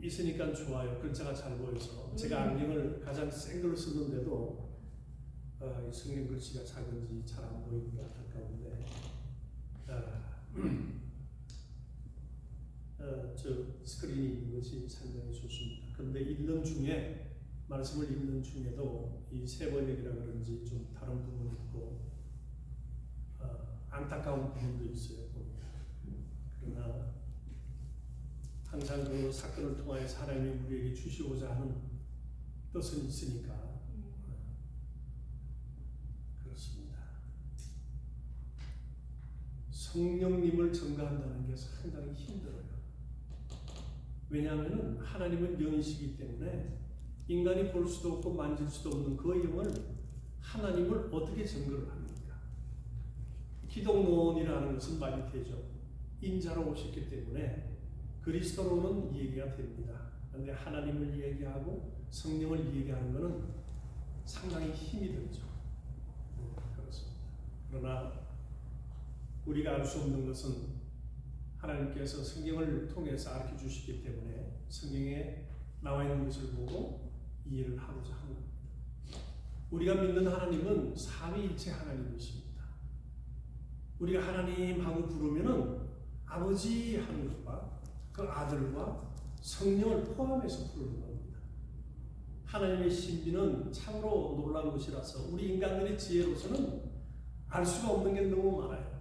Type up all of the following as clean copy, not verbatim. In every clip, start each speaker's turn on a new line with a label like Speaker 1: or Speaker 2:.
Speaker 1: 있으니까 좋아요. 글자가 잘 보여서. 제가 안경을 가장 센 걸로 썼는데도 이 성경 글씨가 작은지 잘 안 보이는 게 안타까운데 저 스크린이 있는 것이 상당히 좋습니다. 그런데 읽는 중에 말씀을 읽는 중에도 이 세번역이라 그런지 좀 다른 부분이 있고 안타까운 부분도 있어요. 그러나 항상 그 사건을 통하여서 하나님이 우리에게 주시고자 하는 뜻은 있으니까 그렇습니다. 성령님을 증거한다는 게 상당히 힘들어요. 왜냐하면 하나님은 영이시기 때문에 인간이 볼 수도 없고 만질 수도 없는 그 영을 하나님을 어떻게 증거를 합니까? 기독론이라는 것은 말이 되죠. 인자로 오셨기 때문에 그리스도로는 이야기가 됩니다. 그런데 하나님을 얘기하고 성령을 얘기하는 것은 상당히 힘이 들죠. 그렇습니다. 그러나 우리가 알 수 없는 것은 하나님께서 성경을 통해서 알려 주시기 때문에 성경에 나와 있는 것을 보고 이해를 하고자 하는 겁니다. 우리가 믿는 하나님은 삼위일체 하나님이십니다. 우리가 하나님하고 부르면은 아버지 하는 것과 그 아들과 성령을 포함해서 부르는 겁니다. 하나님의 신비는 참으로 놀라운 것이라서 우리 인간들의 지혜로서는 알 수가 없는 게 너무 많아요.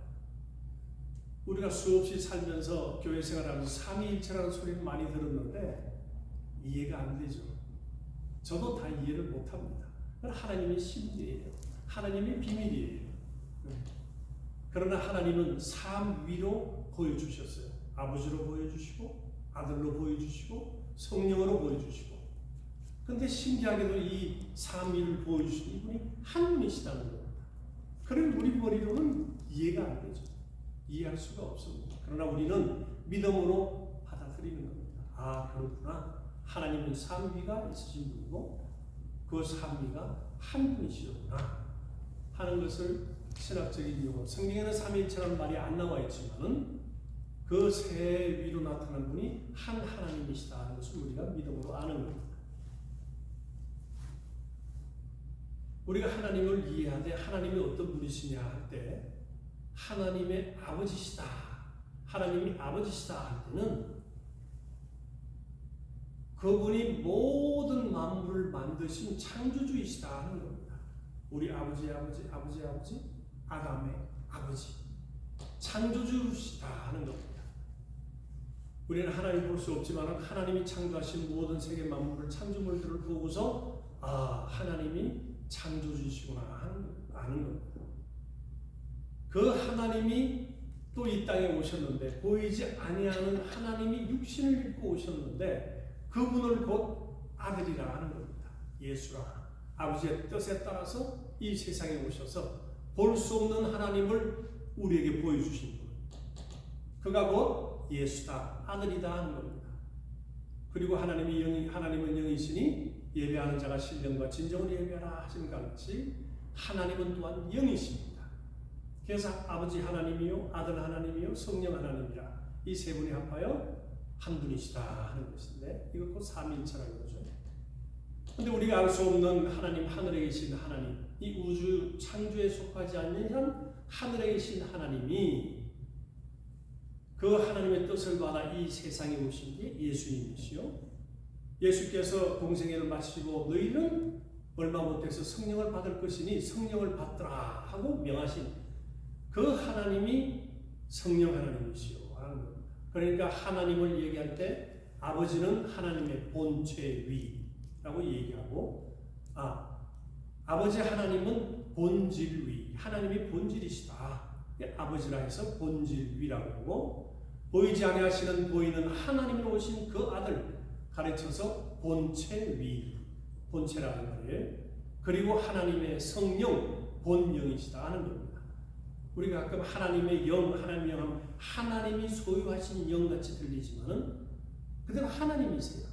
Speaker 1: 우리가 수없이 살면서 교회 생활하면서 삼위일체라는 소리를 많이 들었는데 이해가 안 되죠. 저도 다 이해를 못합니다. 그건 하나님의 신비예요. 하나님의 비밀이에요. 그러나 하나님은 삼위로 보여주셨어요. 아버지로 보여주시고 아들로 보여주시고 성령으로 보여주시고. 그런데 신기하게도 이 삼위를 보여주신 이분이 한 분이시다는 겁니다. 그럼 우리 머리로는 이해가 안 되죠. 이해할 수가 없습니다. 그러나 우리는 믿음으로 받아들이는 겁니다. 아, 그렇구나. 하나님은 삼위가 있으신 분이고 그 삼위가 한 분이시구나 하는 것을 신학적인 용어, 성경에는 삼위일체라는 말이 안 나와 있지만은 그 세 위로 나타난 분이 한 하나님이시다 하는 것을 우리가 믿음으로 아는 겁니다. 우리가 하나님을 이해하되 하나님이 어떤 분이시냐 할 때 하나님의 아버지시다, 하나님이 아버지시다 할 때는 그분이 모든 만물을 만드신 창조주이시다 하는 겁니다. 우리 아버지의 아버지, 아버지의 아버지, 아담의 아버지, 창조주시다 하는 겁니다. 우리는 하나님 볼 수 없지만 하나님이 창조하신 모든 세계 만물을 창조물들을 보고서 아, 하나님이 창조주시구나 아는 겁니다. 그 하나님이 또 이 땅에 오셨는데 보이지 아니하는 하나님이 육신을 입고 오셨는데 그분을 곧 아들이라 하는 겁니다. 예수라. 아버지의 뜻에 따라서 이 세상에 오셔서 볼 수 없는 하나님을 우리에게 보여주신 분. 그가 곧 예수다, 아들이다 하는 겁니다. 그리고 하나님은 영이시니 예배하는 자가 신령과 진정으로 예배하라 하신 것 같이 하나님은 또한 영이십니다. 그래서 아버지 하나님이요, 아들 하나님이요, 성령 하나님이라 이 세 분이 합하여 한 분이시다 하는 것인데 이것 곧 삼위일체라는 거죠. 그런데 우리가 알 수 없는 하나님, 하늘에 계신 하나님, 이 우주 창조에 속하지 않는 한 하늘에 계신 하나님이 그 하나님의 뜻을 받아 이 세상에 오신 게 예수님이시요. 예수께서 공생애를 마치고 너희는 얼마 못해서 성령을 받을 것이니 성령을 받더라 하고 명하신 그 하나님이 성령 하나님이시요 하는 겁니다. 그러니까 하나님을 얘기할 때 아버지는 하나님의 본체위라고 얘기하고 아버지 하나님은 본질위, 하나님의 본질이시다. 아버지라 해서 본질위라고 하고 보이지 아니하시는 보이는 하나님으로 오신 그 아들 가르쳐서 본체위, 본체라는 말이에요. 그리고 하나님의 성령, 본영이시다 하는 겁니다. 우리가 가끔 하나님의 영, 하나님의 영, 하나님이 소유하신 영같이 들리지만은 그대로 하나님이세요.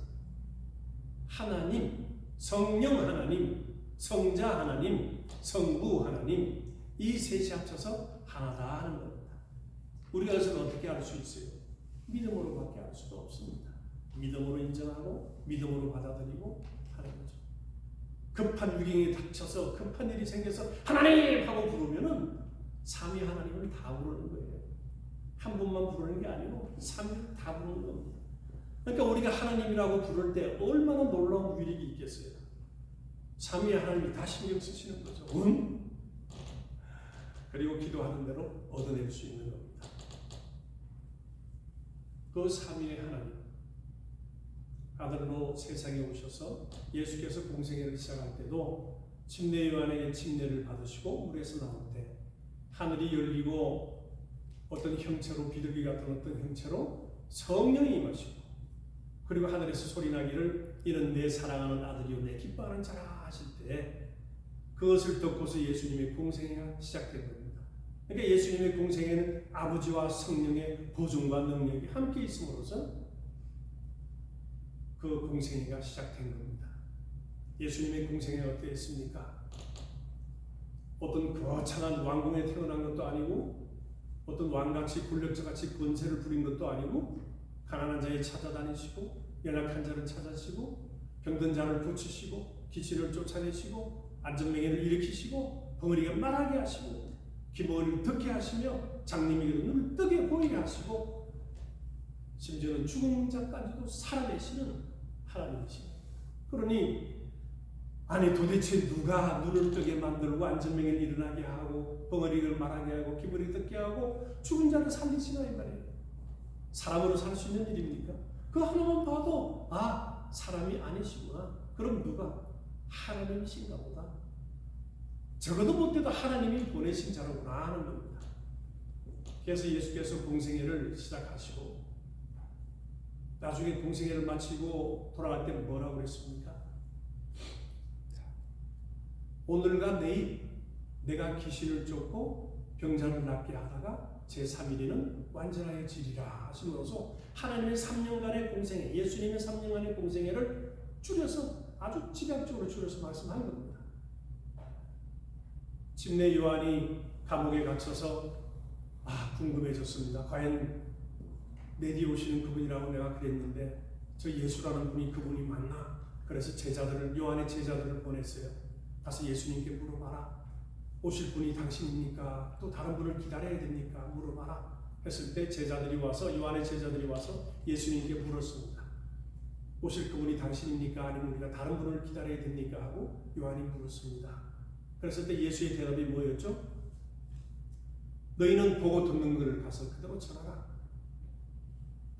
Speaker 1: 하나님, 성령 하나님, 성자 하나님, 성부 하나님, 이 셋이 합쳐서 하나다 하는 겁니다. 우리가 그것을 어떻게 알 수 있어요? 믿음으로밖에 알 수가 없습니다. 믿음으로 인정하고 믿음으로 받아들이고 하는 거죠. 급한 유경에 닥쳐서 급한 일이 생겨서 하나님 하고 부르면은 삼위 하나님을 다 부르는 거예요. 한 분만 부르는 게 아니고 삼위를 다 부르는 겁니다. 그러니까 우리가 하나님이라고 부를 때 얼마나 놀라운 위력이 있겠어요. 삼위 하나님이 다 신경 쓰시는 거죠. 그리고 기도하는 대로 얻어낼 수 있는 겁니다. 그 삼위의 하나님, 아들로 세상에 오셔서 예수께서 공생애를 시작할 때도 침례 요한에게 침례를 받으시고 물에서 나올 때 하늘이 열리고 어떤 형체로 비둘기 같은 어떤 형체로 성령이 임하시고 그리고 하늘에서 소리 나기를 이는 내 사랑하는 아들이요 내 기뻐하는 자라 하실 때 그것을 듣고서 예수님의 공생애가 시작된 겁니다. 그러니까 예수님의 공생애는 아버지와 성령의 보존과 능력이 함께 있음으로써 그 공생애가 시작된 겁니다. 예수님의 공생애가 어땠습니까? 어떤 거창한 왕궁에 태어난 것도 아니고 어떤 왕같이 권력자같이 권세를 부린 것도 아니고 가난한 자를 찾아다니시고 연약한 자를 찾아시고 병든 자를 고치시고 귀신을 쫓아내시고 안전명예를 일으키시고 벙어리가 말하게 하시고 기머리를 듣게 하시며 장님에게도 눈을 뜨게 보이게 하시고 심지어는 죽은 자까지도 살아내시는 하나님이시죠. 그러니 아니 도대체 누가 눈을 뜨게 만들고 안전명예를 일어나게 하고 벙어리를 말하게 하고 기머리 듣게 하고 죽은 자를 살리시나 이 말이에요. 사람으로 살 수 있는 일입니까? 그 하나만 봐도 아 사람이 아니시구나. 그럼 누가? 하나님이신가 보다. 적어도 못해도 하나님이 보내신 자로구나 하는 겁니다. 그래서 예수께서 공생애를 시작하시고 나중에 공생애를 마치고 돌아갈 때 뭐라고 그랬습니까? 오늘과 내일 내가 귀신을 쫓고 병자를 낫게 하다가 제3일에는 완전하게 지리라 하심으로써 하나님의 3년간의 공생애, 예수님의 3년간의 공생애를 줄여서 아주 집약적으로 줄여서 말씀한 겁니다. 침례 요한이 감옥에 갇혀서 궁금해졌습니다. 과연 내 뒤에 오시는 그분이라고 내가 그랬는데 저 예수라는 분이 그분이 맞나? 그래서 요한의 제자들을 보냈어요. 가서 예수님께 물어봐라. 오실 분이 당신입니까? 또 다른 분을 기다려야 됩니까? 물어봐라. 했을 때 요한의 제자들이 와서 예수님께 물었습니다. 오실 그분이 당신입니까? 아니면 우리가 다른 분을 기다려야 됩니까? 하고 요한이 물었습니다. 그랬을 때 예수의 대답이 뭐였죠? 너희는 보고 듣는 것을 가서 그대로 전하라.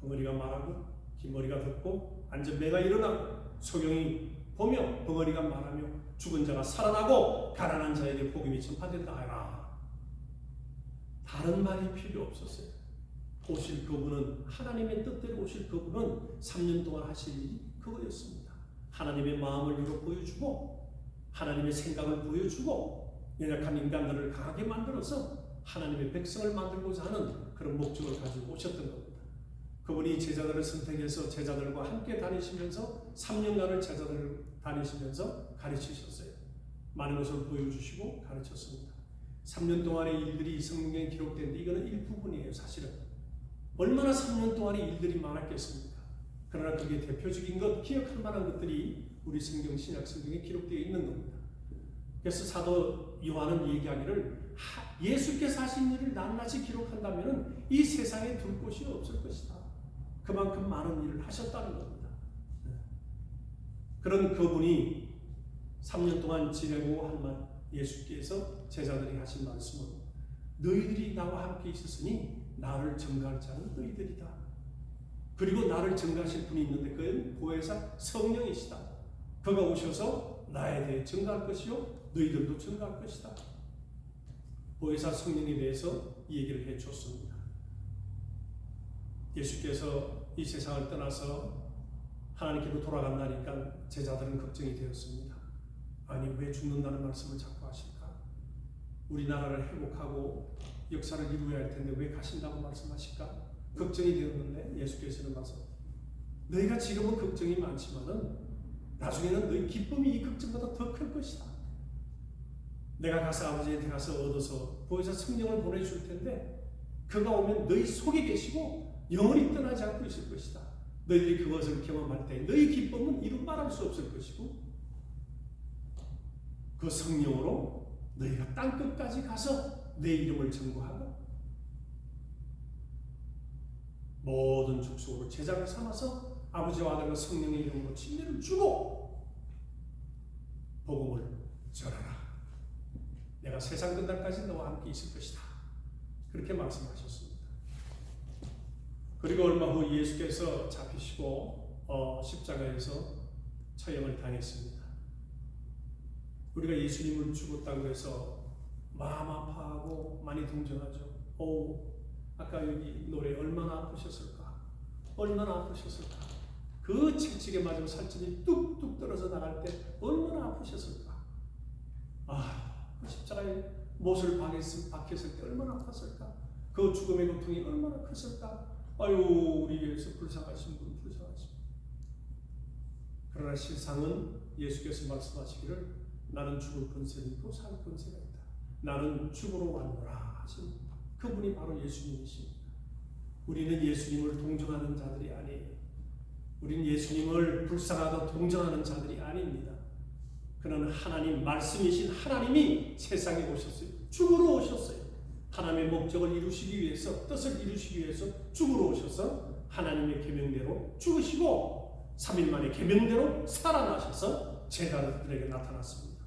Speaker 1: 벙어리가 말하고 기머리가 듣고 안전매가 일어나고 소경이 보며 벙어리가 말하며 죽은 자가 살아나고 가난한 자에게 복음이 전파된다 하라. 다른 말이 필요 없었어요. 오실 그분은 하나님의 뜻대로 오실 그분은 3년 동안 하실 일이 그거였습니다. 하나님의 마음을 이루 보여주고 하나님의 생각을 보여주고 연약한 인간들을 강하게 만들어서 하나님의 백성을 만들고자 하는 그런 목적을 가지고 오셨던 겁니다. 그분이 제자들을 선택해서 제자들과 함께 다니시면서 3년간을 제자들을 다니시면서 가르치셨어요. 많은 것을 보여주시고 가르쳤습니다. 3년 동안의 일들이 성경에 기록되는데 이거는 일부분이에요. 사실은 얼마나 3년 동안의 일들이 많았겠습니까? 그러나 그게 대표적인 것, 기억할 만한 것들이 우리 신약 성경에 기록되어 있는 겁니다. 그래서 사도 요한은 얘기하기를 예수께서 하신 일을 낱낱이 기록한다면 이 세상에 둘 곳이 없을 것이다. 그만큼 많은 일을 하셨다는 겁니다. 그런 그분이 3년 동안 지내고 한 말, 예수께서 제자들이 하신 말씀은 너희들이 나와 함께 있었으니 나를 증거할 자는 너희들이다. 그리고 나를 증거하실 분이 있는데 그는 보혜사 성령이시다. 그가 오셔서 나에 대해 증거할 것이요 너희들도 증거할 것이다. 보혜사 성령에 대해서 이 얘기를 해줬습니다. 예수께서 이 세상을 떠나서 하나님께로 돌아간다니까 제자들은 걱정이 되었습니다. 아니 왜 죽는다는 말씀을 자꾸 하실까? 우리나라를 회복하고 역사를 이루어야 할 텐데 왜 가신다고 말씀하실까? 걱정이 되었는데 예수께서는 와서 너희가 지금은 걱정이 많지만은 나중에는 너희 기쁨이 이 걱정보다 더 클 것이다. 내가 가서 아버지한테 가서 얻어서 보혜사 성령을 보내줄 텐데 그가 오면 너희 속에 계시고 영원히 떠나지 않고 있을 것이다. 너희들이 그것을 경험할 때 너희 기쁨은 이루 말할 수 없을 것이고 그 성령으로 너희가 땅끝까지 가서 내 이름을 전거하고 모든 족속으로 제자를 삼아서 아버지와 아들과 성령의 이름으로 침례를 주고 복음을 전하라. 내가 세상 끝날까지 너와 함께 있을 것이다. 그렇게 말씀하셨습니다. 그리고 얼마 후 예수께서 잡히시고 십자가에서 처형을 당했습니다. 우리가 예수님을 죽었다고 해서 마음 아파하고 많이 동정하죠. 아까 여기 노래 얼마나 아프셨을까? 얼마나 아프셨을까? 그 채찍에 맞으면 살점이 뚝뚝 떨어져 나갈 때 얼마나 아프셨을까? 그 십자가에 못을 박혔을 때 얼마나 아팠을까? 그 죽음의 고통이 얼마나 컸을까? 우리 위해서 불쌍하신 분, 불쌍하신 분. 그러나 실상은 예수께서 말씀하시기를 나는 죽을 권세는 있고 살 권세가 있다. 나는 죽으러 왔노라 하신 그분이 바로 예수님이십니다. 우리는 예수님을 동정하는 자들이 아니에요. 우리는 예수님을 불쌍하다 동정하는 자들이 아닙니다. 그는 하나님, 말씀이신 하나님이 세상에 오셨어요. 죽으러 오셨어요. 하나님의 목적을 이루시기 위해서, 뜻을 이루시기 위해서 죽으러 오셔서 하나님의 계명대로 죽으시고 3일 만에 계명대로 살아나셔서 제자들에게 나타났습니다.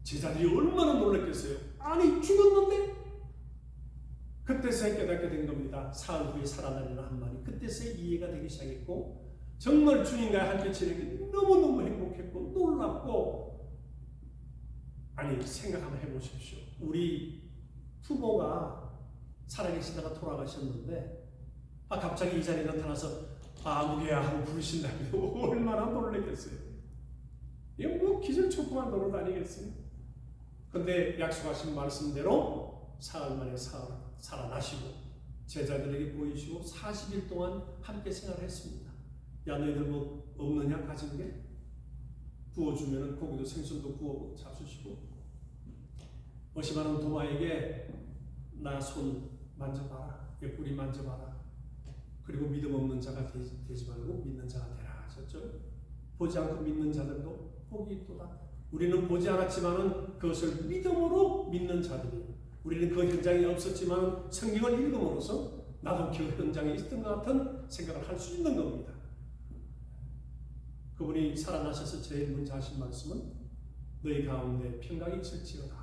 Speaker 1: 제자들이 얼마나 놀랐겠어요. 아니 죽었는데? 그때서야 깨닫게 된 겁니다. 사흘 후에 살아나리라 한 말이 그때서야 이해가 되기 시작했고 정말 주님과 함께 지내기 너무너무 행복했고 놀랍고 생각 한번 해보십시오. 우리 부모가 살아계시다가 돌아가셨는데 갑자기 이 자리에 나타나서 아무개야 하고 부르신다면 얼마나 놀랐겠어요. 이거 뭐 기절초풍한 노릇 아니겠어요? 근데 약속하신 말씀대로 사흘 만에 살아나시고 제자들에게 보이시고 40일 동안 함께 생활했습니다. 야 너희들 뭐 없느냐 가진 게? 구워주면 고기도 생선도 구워 잡수시고 어시바는 도마에게 나 손 만져봐라, 옆구리 만져봐라. 그리고 믿음 없는 자가 되지 말고 믿는 자가 되라 하셨죠. 보지 않고 믿는 자들도 복이 있도다. 우리는 보지 않았지만은 그것을 믿음으로 믿는 자들이에요. 우리는 그 현장이 없었지만 성경을 읽음으로써 나도 그 현장에 있던 것 같은 생각을 할 수 있는 겁니다. 그분이 살아나셔서 제일 먼저 하신 말씀은 너희 가운데 평강이 있을지어다.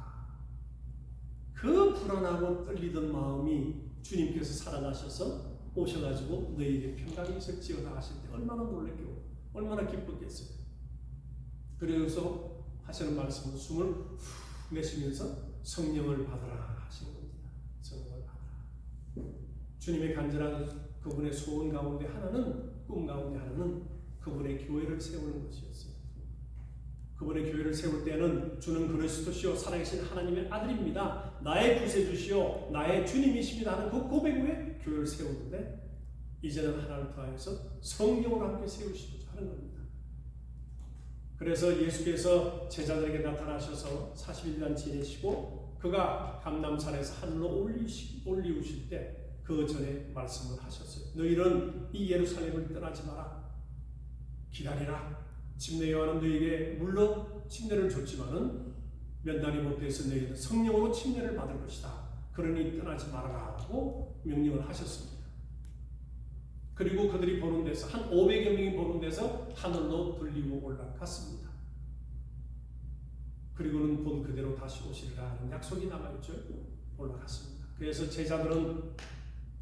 Speaker 1: 그 불안하고 떨리던 마음이 주님께서 살아나셔서 오셔가지고 너희에게 평강이 있을지어다 하실 때 얼마나 놀랬고 얼마나 기뻤겠어요. 그래서 하시는 말씀은 숨을 후 내쉬면서 성령을 받으라 하시는 겁니다. 성령을 받으라. 주님의 간절한 그분의 소원 가운데 하나는, 꿈 가운데 하나는 그분의 교회를 세우는 것이었어요. 그분의 교회를 세울 때는 주는 그리스도시요 살아계신 하나님의 아들입니다. 나의 구세주시요 나의 주님이십니다 하는 그 고백 후에 교회를 세우는데 이제는 하나를 더하여서 성령으로 함께 세우시고자 하는 겁니다. 그래서 예수께서 제자들에게 나타나셔서 40일간 지내시고 그가 감람산에서 하늘로 올리우실 때 그 전에 말씀을 하셨어요. 너희는 이 예루살렘을 떠나지 마라. 기다리라. 침례 요한은 너희에게 물론 침례를 줬지만은 몇 날이 못 돼서 너희는 성령으로 침례를 받을 것이다. 그러니 떠나지 말아라고 명령을 하셨습니다. 그리고 그들이 보는 데서 한 500여 명이 보는 데서 하늘로 들리고 올라갔습니다. 그리고는 본 그대로 다시 오시리라 하는 약속이 남아있죠. 올라갔습니다. 그래서 제자들은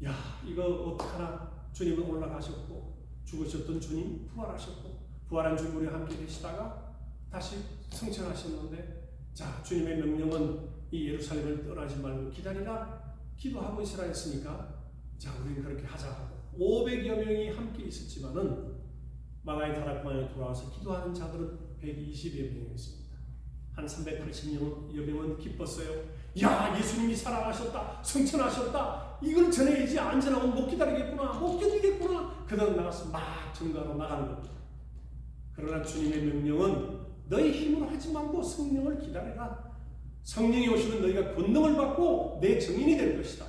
Speaker 1: 야 이거 어떡하나. 주님은 올라가셨고 죽으셨던 주님 부활하셨고 부활한 주님 우리와 함께 계시다가 다시 승천하셨는데 자 주님의 명령은 이 예루살렘을 떠나지 말고 기다리라 기도하고 있으라 했으니까 자 우리는 그렇게 하자 하고 500여 명이 함께 있었지만은 마가의 다락방에 돌아와서 기도하는 자들은 120여 명이었습니다. 한 380여 명은 기뻤어요. 야 예수님이 살아나셨다. 승천하셨다. 이걸 전해야지 안전하고 못 기다리겠구나. 못 견디겠구나. 그들 나가서 막 증거하러 나가는 겁니다. 그러나 주님의 명령은 너희 힘으로 하지 말고 성령을 기다려라. 성령이 오시면 너희가 권능을 받고 내 증인이 될 것이다.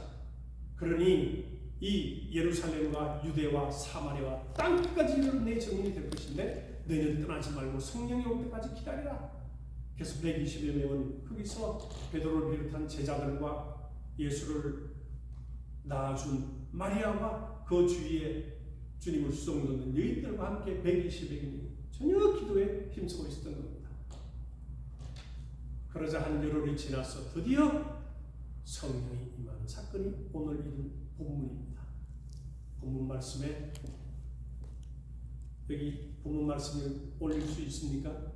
Speaker 1: 그러니 이 예루살렘과 유대와 사마리아와 땅끝까지 이르는 내 정인이 될 것인데 너희는 떠나지 말고 성령이 올 때까지 기다리라. 그래서 120여 명은 거기서 베드로를 비롯한 제자들과 예수를 낳아준 마리아와 그 주위에 주님을 수종 듣는 여인들과 함께 120여 명이 전혀 기도에 힘쓰고 있었던 겁니다. 그러자 한 열흘이 지나서 드디어 성령이 임하는 사건이 오늘 읽은 본문입니다. 본문 말씀에 여기 본문 말씀을 올릴 수 있습니까?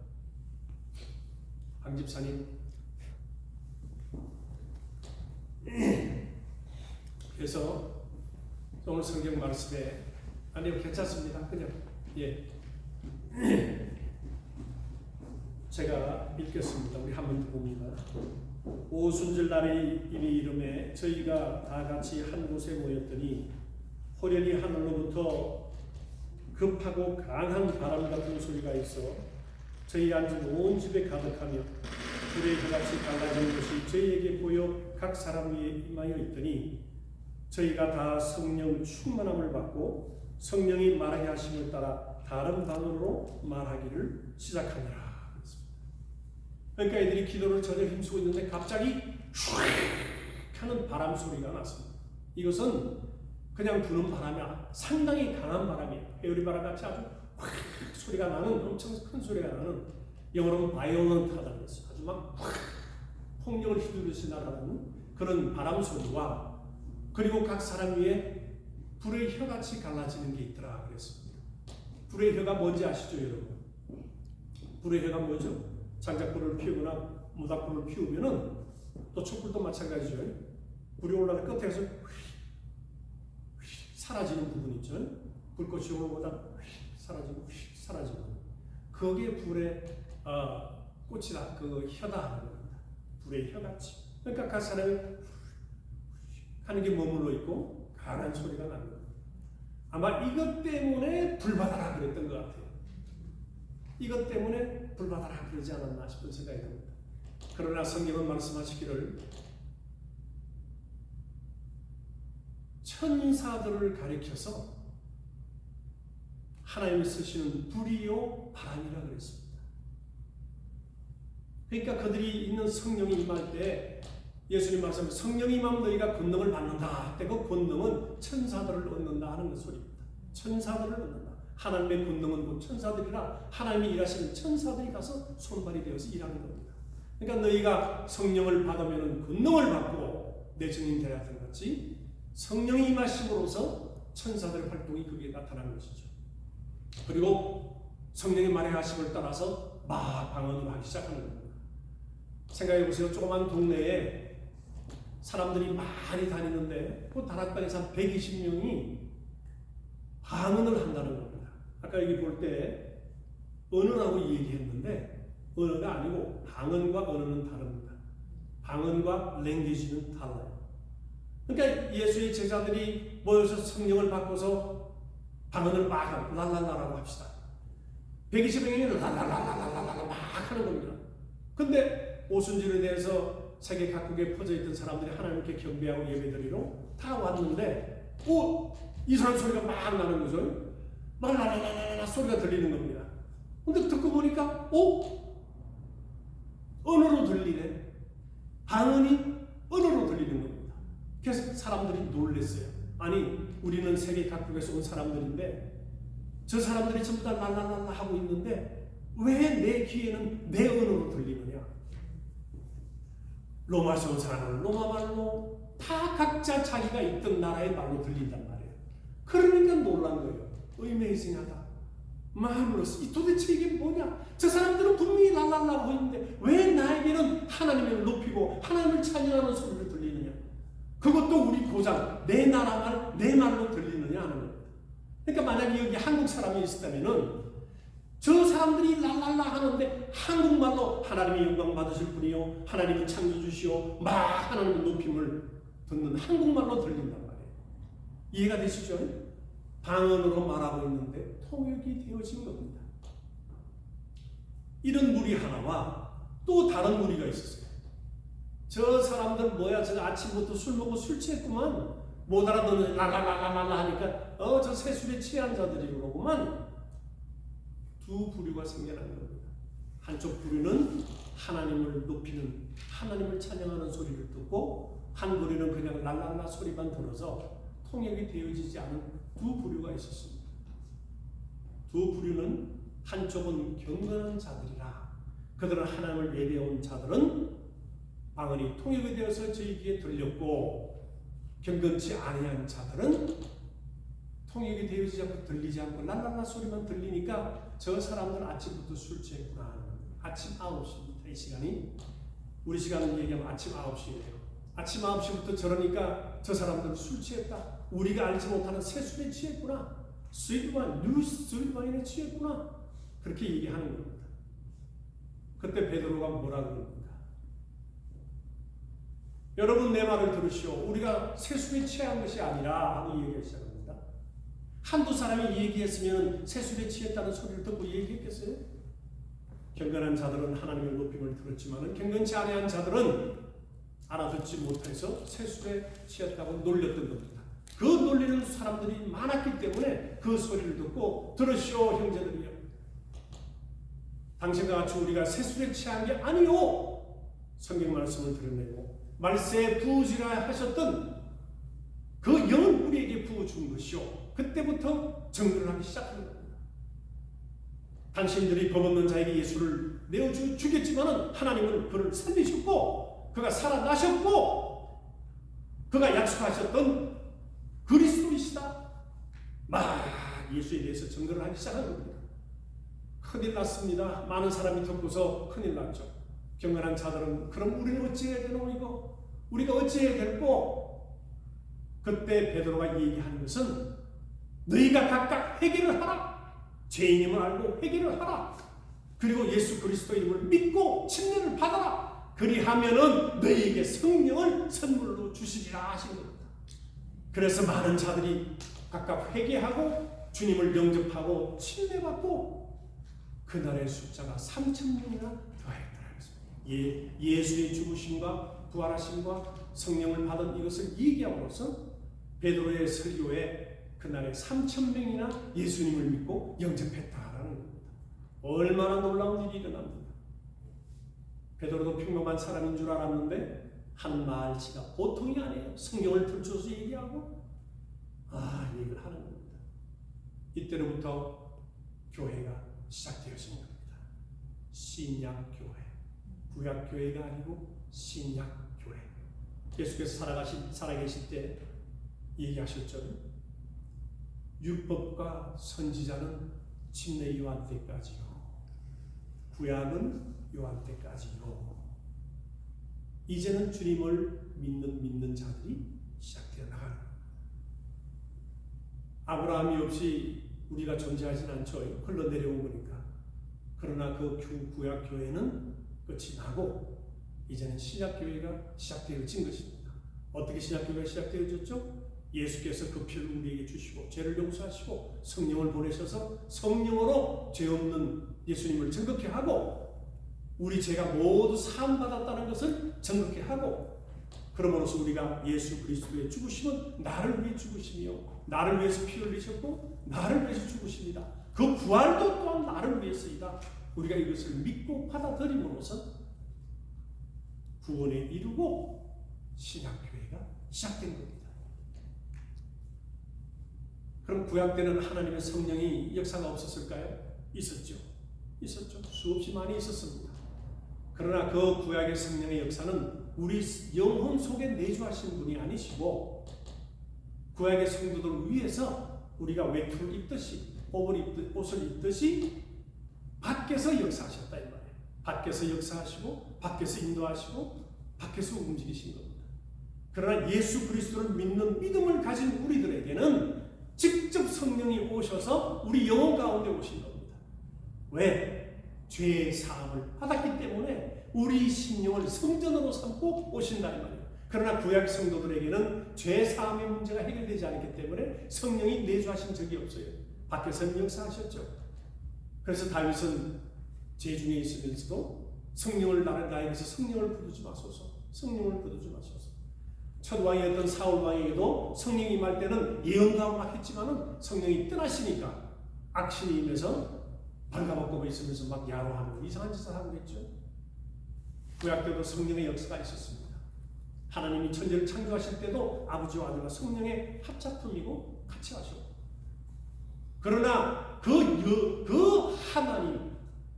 Speaker 1: 강 집사님. 그래서 오늘 성경 말씀에 아니요 괜찮습니다. 그냥 제가 읽겠습니다. 우리 한 번 더 봅니다. 오순절 날이 이미 이름에 저희가 다 같이 한 곳에 모였더니 호련히 하늘로부터 급하고 강한 바람 같은 소리가 있어 저희 앉은 온 집에 가득하며 불의 혀같이 갈라진 것이 저희에게 보여 각 사람 위에 임하여 있더니 저희가 다 성령 충만함을 받고 성령이 말하게 하심을 따라 다른 방언으로 말하기를 시작하니라. 그러니까 애들이 기도를 전혀 힘쓰고 있는데 갑자기 슉 하는 바람 소리가 났습니다. 이것은 그냥 부는 바람이 아니라 상당히 강한 바람이에요. 에어리 바람 같이 아주 확 소리가 나는, 엄청 큰 소리가 나는, 영어로는 violent하다는 것이 아주 막 폭력을 휘두르듯이 날아가는 그런 바람 소리와 그리고 각 사람 위에 불의 혀같이 갈라지는 게 있더라 그랬습니다. 불의 혀가 뭔지 아시죠 여러분? 불의 혀가 뭐죠? 장작불을 피우거나 모닥불을 피우면은 또 촛불도 마찬가지죠. 불이 올라가 끝에서 사라지는 부분 있죠. 불꽃이 오는 거보다 사라지고 사라지고 그게 불의 꽃이다. 그 혀다 하는 겁니다. 불의 혀같이. 그러니까 각 사람이 하는 게 머물러 있고 강한 소리가 나는 겁니다. 아마 이것 때문에 불받아라 그랬던 것 같아요. 이것 때문에 불받아라 그러지 않았나 싶은 생각이 듭니다. 그러나 성경은 말씀하시기를 천사들을 가리켜서 하나님이 쓰시는 불이요 바람이라 그랬습니다. 그러니까 그들이 있는 성령이 임할 때 예수님 말씀 성령이 임하면 너희가 권능을 받는다. 그 권능은 천사들을 얻는다 하는 소리입니다. 천사들을 얻는다. 하나님의 권능은 곧 천사들이라 하나님이 일하시는 천사들이 가서 손발이 되어서 일하는 겁니다. 그러니까 너희가 성령을 받으면 권능을 받고 내 증인 되어야 하는 같이 성령이 임하심으로써 천사들의 활동이 거기에 나타나는 것이죠. 그리고 성령의 말의 하심을 따라서 막 방언을 하기 시작하는 겁니다. 생각해 보세요. 조그만 동네에 사람들이 많이 다니는데 그 다락방에서 한 120명이 방언을 한다는 겁니다. 아까 여기 볼 때 언어라고 얘기했는데 언어가 아니고 방언과 언어는 다릅니다. 방언과 랭귀지는 달라요. 그러니까 예수의 제자들이 모여서 성령을 받고서 방언을 막 랄랄라라고 합시다. 120명이 랄랄랄랄랄랄라 막 하는 겁니다. 근데 오순절에 대해서 세계 각국에 퍼져있던 사람들이 하나님께 경배하고 예배드리러 다 왔는데 이상한 소리가 막 나는 거죠. 막 라라라라라 소리가 들리는 겁니다. 근데 듣고 보니까 언어로 들리네. 방언이 언어로 들리는 겁니다. 그래서 사람들이 놀랐어요. 아니 우리는 세계 각국에서 온 사람들인데 저 사람들이 전부 다 랄랄랄라 하고 있는데 왜 내 귀에는 내 언어로 들리느냐. 로마에서 온 사람은 로마 말로 다 각자 자기가 있던 나라의 말로 들린단 말이에요. 그러니까 놀란 거예요. 의매이징하다. 마음으로서 도대체 이게 뭐냐. 저 사람들은 분명히 랄랄라 하고 있는데 왜 나에게는 하나님을 높이고 하나님을 찬양하는 소리를 들리느냐. 그것도 우리 고장 내 나라 말 내 말로 들리느냐 하는 겁니다. 그러니까 만약에 여기 한국 사람이 있었다면은 저 사람들이 랄랄라 하는데 한국말로 하나님의 영광 받으실 분이요 하나님은 창조주시오 막 하나님의 높임을 듣는 한국말로 들린단 말이에요. 이해가 되시죠? 방언으로 말하고 있는데 통역이 되어진 겁니다. 이런 무리 하나와 또 다른 무리가 있었어요. 저 사람들 뭐야 저 아침부터 술 먹고 술 취했구만 못 알아듣는 라라라라라 하니까 저 세술에 취한 자들이 그러고만 두 부류가 생겨난 겁니다. 한쪽 부류는 하나님을 높이는, 하나님을 찬양하는 소리를 듣고, 한 부류는 그냥 랄랄라 소리만 들어서 통역이 되어지지 않은 두 부류가 있었습니다. 두 부류는 한쪽은 경건한 자들이라, 그들은 하나님을 예배해온 자들은 방언이 통역이 되어서 저희 귀에 들렸고, 경건치 아니한 자들은 통역이 되어지지 않고 들리지 않고 랄랄라 소리만 들리니까 저 사람들 아침부터 술 취했구나 하는 겁니다. 아침 9시입니다. 이 시간이. 우리 시간은 얘기하면 아침 9시예요. 아침 9시부터 저러니까 저 사람들은 술 취했다. 우리가 알지 못하는 새술에 취했구나. 스윗와인에 취했구나. 그렇게 얘기하는 겁니다. 그때 베드로가 뭐라 그럽니까? 여러분 내 말을 들으시오. 우리가 새술에 취한 것이 아니라 하고 얘기를 시작합니다. 한두 사람이 얘기했으면 새술에 취했다는 소리를 듣고 얘기했겠어요? 경건한 자들은 하나님의 높임을 들었지만 경건치 아니한 자들은 알아듣지 못해서 새술에 취했다고 놀렸던 겁니다. 그 놀리는 사람들이 많았기 때문에 그 소리를 듣고 들으시오 형제들이여, 당신과 같이 우리가 새술에 취한 게 아니오. 성경 말씀을 드러내고 말세에 부으시라 하셨던 그 영은 우리에게 부어준 것이오. 그때부터 증거를 하기 시작한 겁니다. 당신들이 법 없는 자에게 예수를 내어주겠지만 하나님은 그를 살리셨고 그가 살아나셨고 그가 약속하셨던 그리스도이시다. 막 예수에 대해서 증거를 하기 시작한 겁니다. 큰일 났습니다. 많은 사람이 듣고서 큰일 났죠. 경건한 자들은 그럼 우리는 어찌해야 되노? 이거 우리가 어찌해야 될꼬? 그때 베드로가 얘기하는 것은 너희가 각각 회개를 하라. 죄인임을 알고 회개를 하라. 그리고 예수 그리스도 이름을 믿고 침례를 받아라. 그리하면은 너희에게 성령을 선물로 주시리라 하신 겁니다. 그래서 많은 자들이 각각 회개하고 주님을 영접하고 침례받고 그날의 숫자가 3,000명이나 더했더라. 예수의 죽으심과 부활하심과 성령을 받은 이것을 얘기함으로써 베드로의 설교에 그날에 3,000명이나 예수님을 믿고 영접했다라는 겁니다. 얼마나 놀라운 일이 일어납니다. 베드로도 평범한 사람인 줄 알았는데 한 말치가 보통이 아니에요. 성경을 들춰서 얘기하고 얘기를 하는 겁니다. 이때로부터 교회가 시작되어진 겁니다. 신약교회, 구약교회가 아니고 신약교회. 예수께서 살아계실 때 얘기하셨죠. 율법과 선지자는 침례 요한 때까지요. 구약은 요한 때까지요. 이제는 주님을 믿는 자들이 시작되어 나가는 겁니다. 아브라함이 없이 우리가 존재하진 않죠. 흘러내려온 거니까. 그러나 그 구약 교회는 끝이 나고 이제는 신약 교회가 시작되어진 것입니다. 어떻게 신약 교회가 시작되어졌죠? 예수께서 그 피를 우리에게 주시고 죄를 용서하시고 성령을 보내셔서 성령으로 죄 없는 예수님을 증거케 하고 우리 죄가 모두 사함받았다는 것을 증거케 하고 그러므로서 우리가 예수 그리스도의 죽으심은 나를 위해 죽으시며 나를 위해서 피 흘리셨고 나를 위해서 죽으십니다. 그 부활도 또한 나를 위해서이다. 우리가 이것을 믿고 받아들임으로써 구원에 이르고 신약교회가 시작된 겁니다. 그럼 구약 때는 하나님의 성령이 역사가 없었을까요? 있었죠. 수없이 많이 있었습니다. 그러나 그 구약의 성령의 역사는 우리 영혼 속에 내주하신 분이 아니시고 구약의 성도들을 위해서 우리가 외투를 입듯이 옷을 입듯이 밖에서 역사하셨다 이 말이에요. 밖에서 역사하시고 밖에서 인도하시고 밖에서 움직이신 겁니다. 그러나 예수 그리스도를 믿는 믿음을 가진 우리들에게는 직접 성령이 오셔서 우리 영혼 가운데 오신 겁니다. 왜? 죄의 사함을 받았기 때문에 우리 심령을 성전으로 삼고 오신다 이 말이에요. 그러나 구약 성도들에게는 죄 사함의 문제가 해결되지 않았기 때문에 성령이 내주하신 적이 없어요. 밖에서는 역사하셨죠. 그래서 다윗은 죄 중에 있으면서도 성령을 나에게서 성령을 부르지 마소서, 성령을 부르지 마소서. 첫 왕이었던 사울 왕에게도 성령이 임할 때는 예언도 하고 막 했지만은 성령이 떠나시니까 악신이 임해서 발가벗고 있으면서 막 야로하고 이상한 짓을 하고 있죠. 구약 때도 성령의 역사가 있었습니다. 하나님이 천지를 창조하실 때도 아버지와 아들과 성령의 합작품이고 같이 하셨고, 그러나 그 하나님,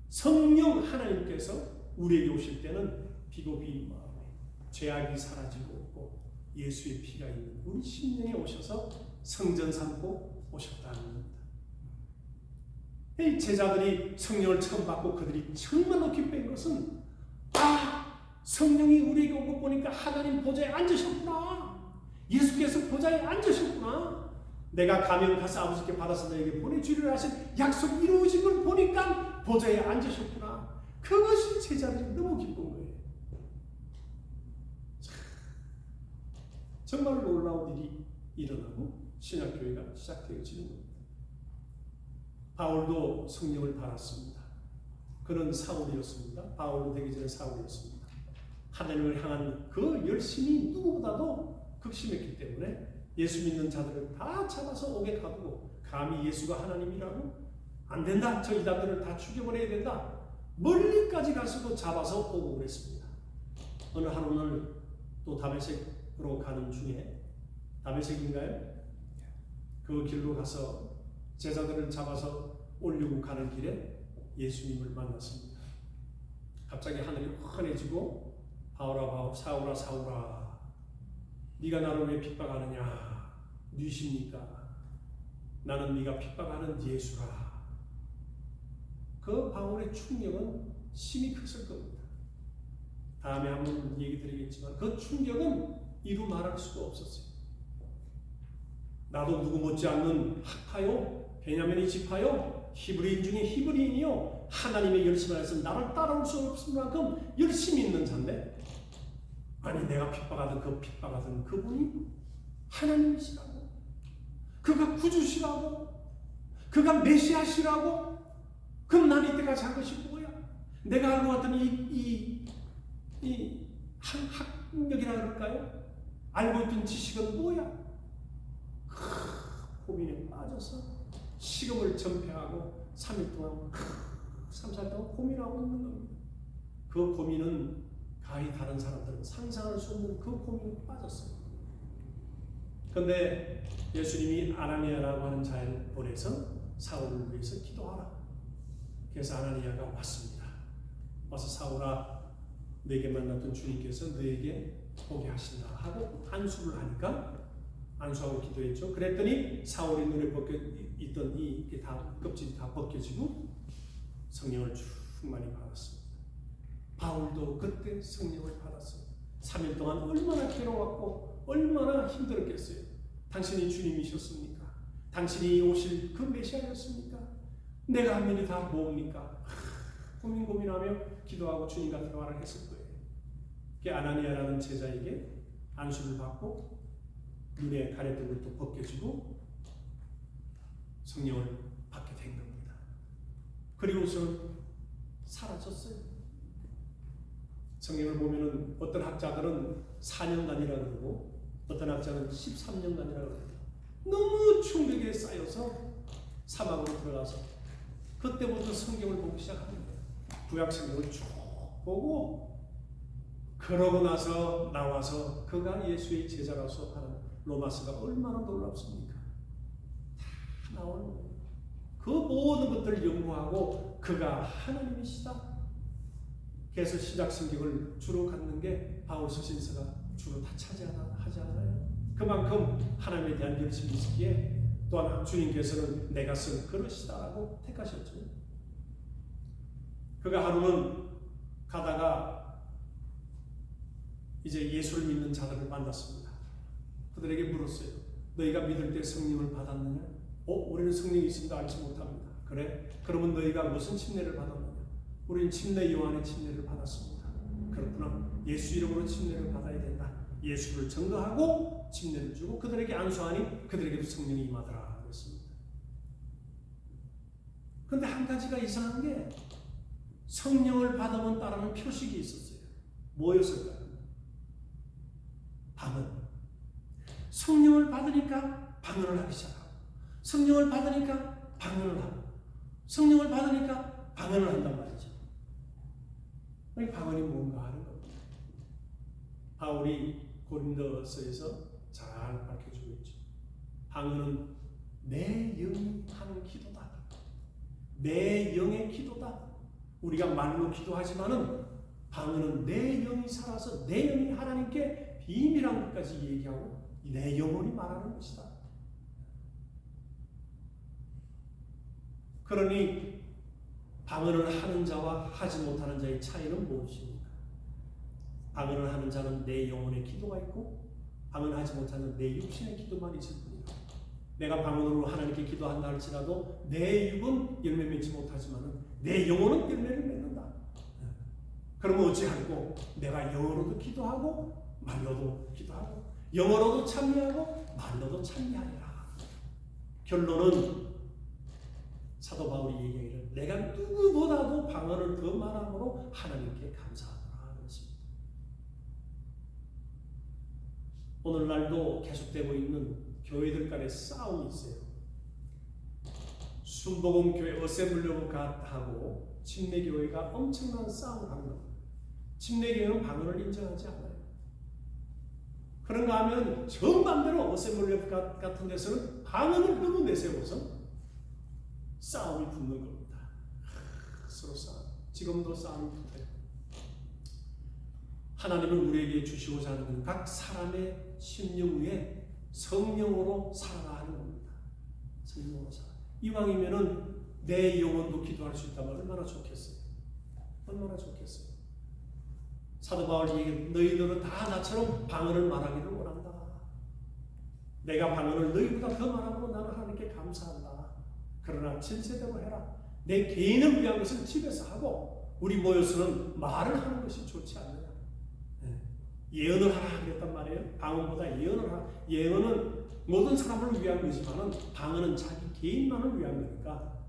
Speaker 1: 성령 하나님께서 우리에게 오실 때는 비고비 마음에 죄악이 사라지고 없고 예수의 피가 있는 우리 심령에 오셔서 성전 삼고 오셨다는 겁니다. 이 제자들이 성령을 처음 받고 그들이 정말로 기뻐한 것은 성령이 우리에게 온 것 보니까 하나님 보좌에 앉으셨구나. 예수께서 보좌에 앉으셨구나. 내가 가면 가서 아버지께 받아서 너에게 보내주리라 하신 약속 이루어진 걸 보니까 보좌에 앉으셨구나. 그것이 제자들이 너무 기쁜 거예요. 정말 놀라운 일이 일어나고 신약교회가 시작되어지는 겁니다. 바울도 성령을 받았습니다. 그는 사울이었습니다. 바울도 되기 전에 사울이었습니다. 하나님을 향한 그 열심이 누구보다도 극심했기 때문에 예수 믿는 자들을 다 잡아서 옥에 가두고, 감히 예수가 하나님이라고? 안 된다. 저 이단들을 다 죽여버려야 된다. 멀리까지 가서도 잡아서 오고 그랬습니다. 어느 하루는 또 다메섹으로 가는 중에, 다메섹인가요? 그 길로 가서 제자들을 잡아서 올리고 가는 길에 예수님을 만났습니다. 갑자기 하늘이 환해지고 바울아 사울아 사울아 네가 나를 왜 핍박하느냐? 뉘십니까? 나는 네가 핍박하는 예수라. 그 바울의 충격은 심히 컸을 겁니다. 다음에 한번 얘기 드리겠지만 그 충격은 이루 말할 수가 없었어요. 나도 누구 못지않는 학파요, 베냐민의 지파요, 히브리인 중에 히브리인이요, 하나님의 열심 안에서 나를 따라올 수 없을 만큼 열심히 있는 자인데, 아니 내가 핍박하던 그분이 하나님이시라고, 그가 구주시라고, 그가 메시아시라고. 그럼 난 이때까지 한 것이 뭐야? 내가 알고 왔던 이 학력이라 그럴까요? 알고 있던 지식은 뭐야? 고민에 빠져서 식음을 전폐하고 3일 동안 3살 동안 고민하고 있는 겁니다. 그 고민은 가히 다른 사람들은 상상할 수 없는 그 고민에 빠졌어요. 그런데 예수님이 아나니아라고 하는 자를 보내서 사울을 위해서 기도하라. 그래서 아나니아가 왔습니다. 와서 사울아, 내게 만났던 주님께서 너에게 보게 하신다 하고 안수를 하니까 안수하고 기도했죠. 그랬더니 사울의 눈에 벗겨 있던 이 다 껍질이 다 벗겨지고 성령을 충만히 받았습니다. 바울도 그때 성령을 받았어요. 3일 동안 얼마나 괴로웠고 얼마나 힘들었겠어요. 당신이 주님이셨습니까? 당신이 오실 그 메시아였습니까? 내가 한 일이 다 뭡니까? 고민하며 기도하고 주님과 대화를 했을 거예요. 그 아나니아라는 제자에게 안수를 받고 눈에 가렸던 것도 벗겨지고 성령을 받게 된 겁니다. 그리고서 사라졌어요. 성경을 보면은 어떤 학자들은 4년간이라고 그러고 어떤 학자는 13년간이라고 그래요. 너무 충격에 쌓여서 사막으로 들어가서 그때부터 성경을 보기 시작합니다. 구약 성경을 쭉 보고 그러고 나서 나와서 그가 예수의 제자라서 하는 로마서가 얼마나 놀랍습니까? 다 나오는 거예요. 그 모든 것들을 연구하고 그가 하나님이시다. 그래서 신약 성경을 주로 갖는 게 바울 서신서가 주로 다 하지 않아요. 그만큼 하나님에 대한 열심이 있기에 또한 주님께서는 내가 쓴 그릇이다라고 택하셨죠. 그가 하루는 가다가 이제 예수를 믿는 자들을 만났습니다. 그들에게 물었어요. 너희가 믿을 때 성령을 받았느냐? 우리는 성령이 있습니다. 알지 못합니다. 그래? 그러면 너희가 무슨 침례를 받았느냐? 우리는 침례 요한의 침례를 받았습니다. 그렇구나. 예수 이름으로 침례를 받아야 된다. 예수를 증거하고 침례를 주고 그들에게 안수하니 그들에게도 성령이 임하더라 그랬습니다. 그런데 한 가지가 이상한 게 성령을 받으면 따르는 표식이 있었어요. 뭐였을까요? 밤은 성령을 받으니까 방언을 하기 시작하고, 성령을 받으니까 방언을 하고, 성령을 받으니까 방언을 한단 말이죠. 이 방언이 뭔가 하는 겁니다. 바울이 고린도서에서 잘 밝혀주고 있죠. 방언은 내 영이 하는 기도다. 내 영의 기도다. 우리가 말로 기도하지만은 방언은 내 영이 살아서 내 영이 하나님께 비밀한 것까지 얘기하고 내 영혼이 말하는 것이다. 그러니 방언을 하는 자와 하지 못하는 자의 차이는 무엇입니까? 방언을 하는 자는 내 영혼의 기도가 있고 방언을 하지 못하는 내 육신의 기도만 있을 뿐이다. 내가 방언으로 하나님께 기도한다 할지라도 내 육은 열매 맺지 못하지만 내 영혼은 열매를 맺는다. 그러면 어찌할꼬? 내가 영어로도 기도하고 말로도 기도하고 영어로도 찬미하고 말로도 찬미하리라. 결론은 사도 바울이 얘기하기를 내가 누구보다도 방언을 더 말함으로 하나님께 감사하더라 그랬습니다. 오늘날도 계속되고 있는 교회들 간의 싸움이 있어요. 순복음교회 어셈블리오가하고 침례교회가 엄청난 싸움을 하는 겁니다. 침례교회는 방언을 인정하지 않아요. 그런가 하면 정반대로 어셈블리오가 같은 데서는 방언을 너무 내세워서 싸움이 붙는 겁니다. 서로 싸움. 지금도 싸움이 붙어요. 하나님은 우리에게 주시고자 하는 것은 각 사람의 심령 위에 성령으로 살아가 하는 겁니다. 성령으로 살아. 이왕이면은 내 영혼도 기도할 수 있다면 얼마나 좋겠어요. 얼마나 좋겠어요. 사도 바울이 얘기해 너희들은 다 나처럼 방언을 말하기를 원한다. 내가 방언을 너희보다 더 말함으로 나는 하나님께 감사한다. 그러나 진짜대로 해라. 내 개인을 위한 것은 집에서 하고 우리 모여서는 말을 하는 것이 좋지 않느냐. 예언을 하라 그랬단 말이에요. 방언보다 예언을 하라. 예언은 모든 사람을 위한 거지만 방언은 자기 개인만을 위한 거니까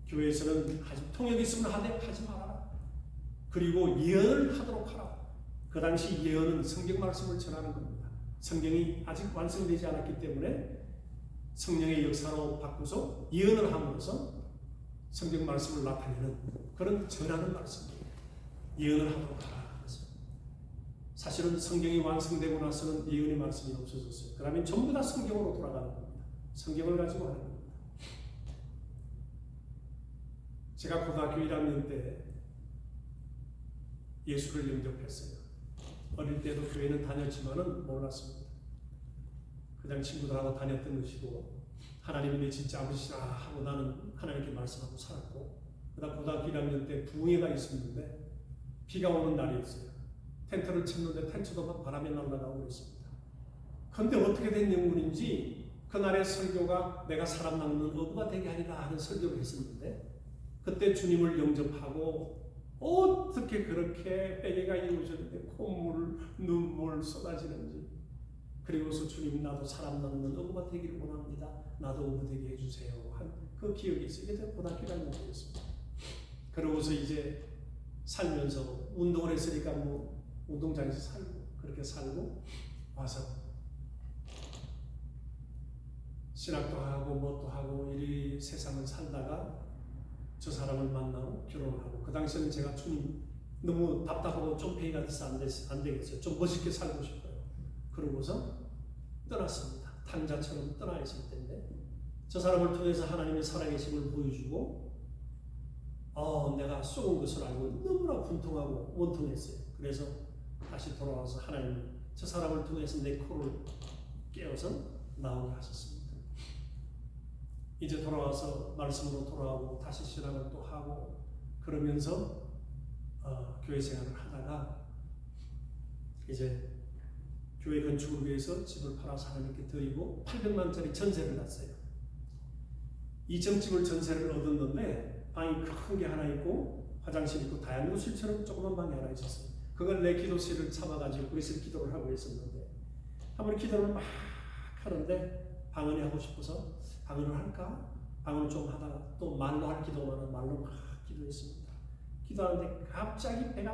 Speaker 1: 교회에서는 통역이 있으면 하지 말아라. 그리고 예언을 하도록 하라. 그 당시 예언은 성경 말씀을 전하는 겁니다. 성경이 아직 완성되지 않았기 때문에 성령의 역사로 바꾸서 예언을 함으로써 성경 말씀을 나타내는 그런 전하는 말씀입니다. 예언을 하도록 하라. 사실은 성경이 완성되고 나서는 예언의 말씀이 없어졌어요. 그러면 전부 다 성경으로 돌아가는 겁니다. 성경을 가지고 하는 겁니다. 제가 고등학교 1학년 때 예수를 영접했어요. 어릴 때도 교회는 다녔지만은 몰랐습니다. 그냥 친구들하고 다녔던 것이고 하나님이 내 진짜 아버지시라 하고 나는 하나님께 말씀하고 살았고 그다음 고등학교 1학년 때 부흥회가 있었는데 비가 오는 날이었어요. 텐트를 쳤는데 텐트도 막 바람에 날아가고 그랬습니다. 그런데 어떻게 된 영문인지 그날의 설교가 내가 사람 낚는 어부가 되게 하리라 하는 설교를 했었는데 그때 주님을 영접하고 어떻게 그렇게 회개가 이루어졌는데 콧물, 눈물 쏟아지는지 그리고서 주님 나도 사람 낚는 어부가 되기를 원합니다. 나도 어부 되게 해주세요. 한 그 기억이 있어요. 이게 고등학교 1학년 때였습니다. 그러고서 이제 살면서 운동을 했으니까 뭐 운동장에서 살고 그렇게 살고 와서 신학도 하고 뭣도 하고 이 세상을 살다가 저 사람을 만나고 결혼을 하고 그 당시에는 제가 주님 너무 답답하고 쫌페이가 돼서 안 되겠어요. 좀 멋있게 살고 싶어요. 그러고서 떠났습니다. 탕자처럼 떠나 있을 때인데 저 사람을 통해서 하나님의 살아계심을 보여주고 내가 쏘은 것을 알고 너무나 분통하고 원통했어요. 그래서 다시 돌아와서 하나님 저 사람을 통해서 내 코를 깨어서 나오게 하셨습니다. 이제 돌아와서 말씀으로 돌아오고 다시 신앙을 또 하고 그러면서 교회 생활을 하다가 이제 교회 건축을 위해서 집을 팔아서 하나님께 드리고 800만짜리 전세를 났어요. 2층집을 전세를 얻었는데 방이 큰 게 하나 있고 화장실 있고 다용도실처럼 조그만 방이 하나 있었어요. 그걸 내 기도실을 삼아가지고 거기서 기도를 하고 있었는데 한번 기도를 막 하는데 방언이 하고 싶어서 방언을 할까? 방언을 좀 하다가 또 말로 할 기도만 말로 막 기도했습니다. 기도하는데 갑자기 배가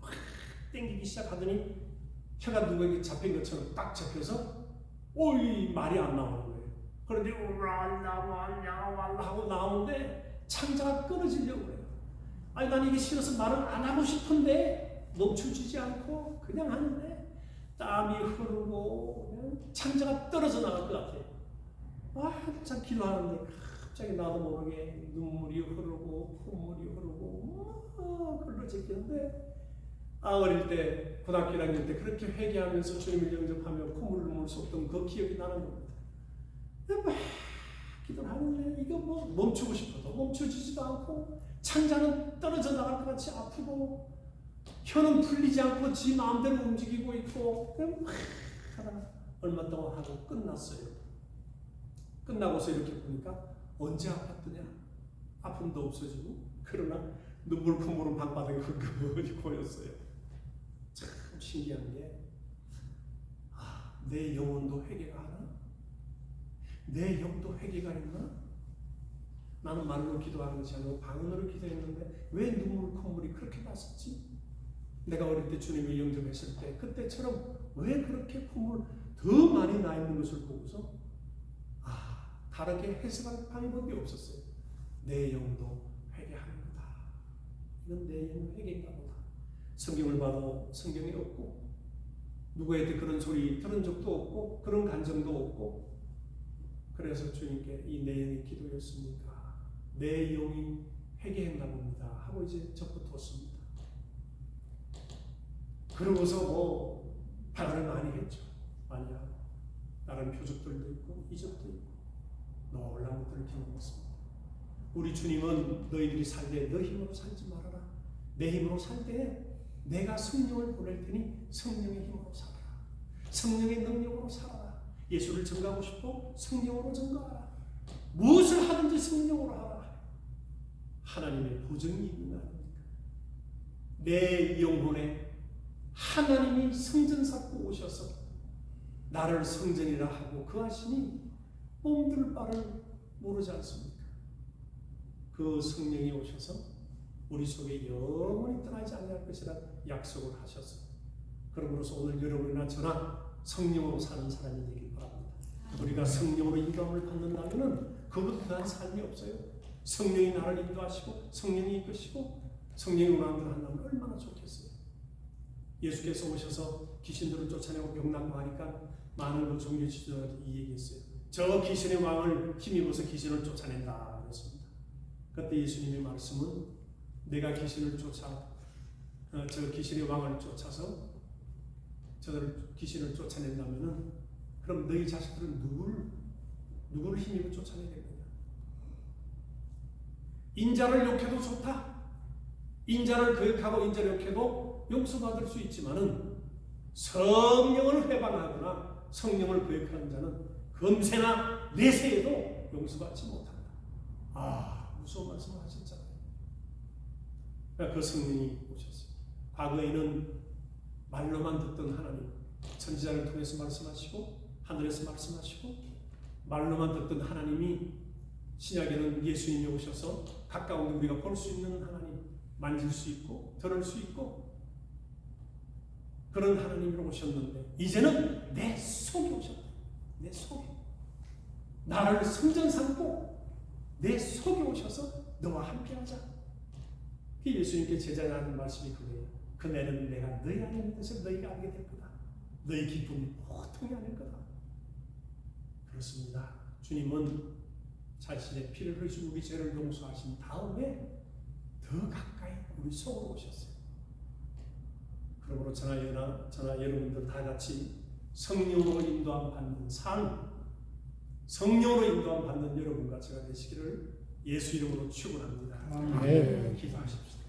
Speaker 1: 확 땡기기 시작하더니 혀가 누구에게 잡힌 것처럼 딱 잡혀서 오이 말이 안 나오는 거예요. 그런데 우랄라 하고 나오는데 창자가 끊어지려고 그래요. 아니 난 이게 싫어서 말을 안 하고 싶은데 멈춰지지 않고 그냥 하는데 땀이 흐르고 그냥 창자가 떨어져 나갈 것 같아요. 참 기도하는데 갑자기 나도 모르게 눈물이 흐르고 콧물이 흐르고 흘러지기는데 어릴 때 고등학교 1학년 때 그렇게 회개하면서 주님을 영접하며 콧물을 눈물 쏟던 그 기억이 나는 겁니다. 막 기도를 하는데 이거 뭐 멈추고 싶어도 멈춰지지도 않고 창자는 떨어져 나갈 것 같이 아프고 혀는 풀리지 않고 지 마음대로 움직이고 있고 그냥 막 하다가 얼마 동안 하고 끝났어요. 끝나고서 이렇게 보니까 언제 아팠더냐? 아픔도 없어지고 그러나 눈물 콧물은 방바닥에 흘금흘금 고였어요. 참 신기한 게 내 영혼도 회개가 하나? 내 영도 회개가 있나? 나는 말로 기도하는 것이 아니고 방언으로 기도했는데 왜 눈물 콧물이 그렇게 났었지? 내가 어릴 때 주님을 영접했을 때 그때처럼 왜 그렇게 콧물 더 많이 나 있는 것을 보고서 다르게 해석할 방법이 없었어요. 내 영도 회개하는 거다. 이건 내 영 회개인가 보다. 성경을 봐도 성경이 없고 누구한테 그런 소리 들은 적도 없고 그런 감정도 없고 그래서 주님께 이 내 영의 기도였습니까? 내 영이 회개했나 봅니다 하고 이제 접붙었습니다. 그러고서 뭐 발언을 많이 했죠. 많이 하고 다른 표적들도 있고 이적도 있고 놀라운 것들을 경험했습니다. 우리 주님은 너희들이 살 때 너 힘으로 살지 말아라. 내 힘으로 살 때 내가 성령을 보낼 테니 성령의 힘으로 살아라. 성령의 능력으로 살아라. 예수를 증거하고 싶고 성령으로 증거하라. 무엇을 하든지 성령으로 하라. 하나님의 보증이 있는 거 아닙니까? 내 영혼에 하나님이 성전 쌓고 오셔서 나를 성전이라 하고 그 하시니 뽕들 바를 모르지 않습니까? 그 성령이 오셔서 우리 속에 영원히 떠나지 않을 것이라 약속을 하셨어요. 그러므로서 오늘 여러분이나 저나 성령으로 사는 사람이 되길 바랍니다. 우리가 성령으로 인도함을 받는다면 그것보다 더한 삶이 없어요. 성령이 나를 인도하시고 성령이 이끄시고 성령이 원하는 대로 한다면 얼마나 좋겠어요. 예수께서 오셔서 귀신들을 쫓아내고 병 낫고 하니까 많은 그 종교 지도자들이 이 얘기했어요. 저 귀신의 왕을 힘입어서 귀신을 쫓아낸다 그랬습니다. 그때 예수님의 말씀은 내가 귀신을 저 귀신의 왕을 쫓아서 저들 귀신을 쫓아낸다면은 그럼 너희 자식들은 누구를 힘입어 쫓아내겠느냐? 인자를 욕해도 좋다. 인자를 거역하고 인자를 욕해도 용서받을 수 있지만은 성령을 회방하거나 성령을 거역하는 자는 금세나 내세에도 용서받지 못한다. 무서운 말씀을 하셨잖아요. 그 성령이 오셨어요. 과거에는 말로만 듣던 하나님, 선지자를 통해서 말씀하시고 하늘에서 말씀하시고 말로만 듣던 하나님이 신약에는 예수님이 오셔서 가까운 우리가 볼 수 있는 하나님, 만질 수 있고 들을 수 있고 그런 하나님으로 오셨는데 이제는 내 속에 오셨다. 내 속에 나를 성전 삼고 내 속에 오셔서 너와 함께하자. 예수님께 제자가 하는 말씀이 그거예요. 그날은 내가 너희 안에 있는 것을 너희가 알게 될 거다. 너희 기쁨이 보통이 아닐 거다. 그렇습니다. 주님은 자신의 피를 흘리시고 우리 죄를 용서하신 다음에 더 가까이 우리 속으로 오셨어요. 그러므로 저나 여러분들 다 같이 성령으로 인도함 받는 삶, 성령으로 인도함 받는 여러분과 제가 되시기를 예수 이름으로 축원합니다.
Speaker 2: 네.
Speaker 1: 기도하십시오.